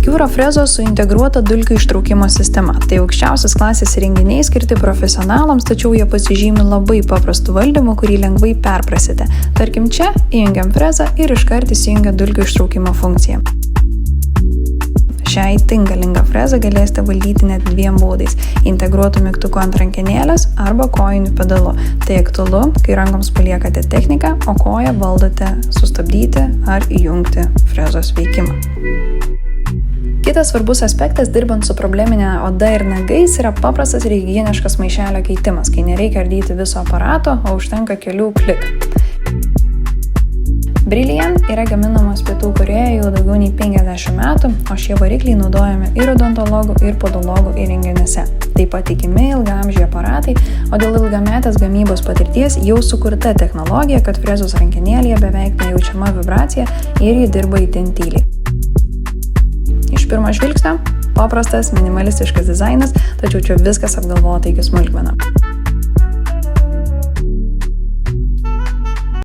Cura frezos su integruota dulkių ištraukimo sistema. Tai aukščiausios klasės įrenginiai skirti profesionalams, tačiau jie pasižymi labai paprastu valdymu, kurį lengvai perprasite. Tarkim, čia įjungiam frezą ir iškart įsijungia dulkių ištraukimo funkcija. Šią itin galingą frezą galėsite valdyti net dviem būdais – integruotų mygtuku ant rankenėlės arba kojiniu pedalu. Tai aktualu, kai rankoms paliekate techniką, o koją valdote sustabdyti ar įjungti frezos veikimą. Kitas svarbus aspektas, dirbant su probleminė oda ir nagais, yra paprastas ir higieniškas maišelio keitimas, kai nereikia ardyti viso aparato, o užtenka kelių klikų. Brilliant yra gaminamas Pietų Korėjoje jau daugiau nei 50 metų, o šie varikliai naudojami ir odontologų, ir podologų įrenginiuose. Taip pat tikimi ilgaamžiai aparatai, o dėl ilgametės gamybos patirties jau sukurta technologija, kad frezos rankenėlėje beveik nejaučiama vibracija ir ji dirba itin tyliai. Iš pirmo žvilgsnio paprastas, minimalistiškas dizainas, tačiau čia viskas apgalvota iki smulkmenų.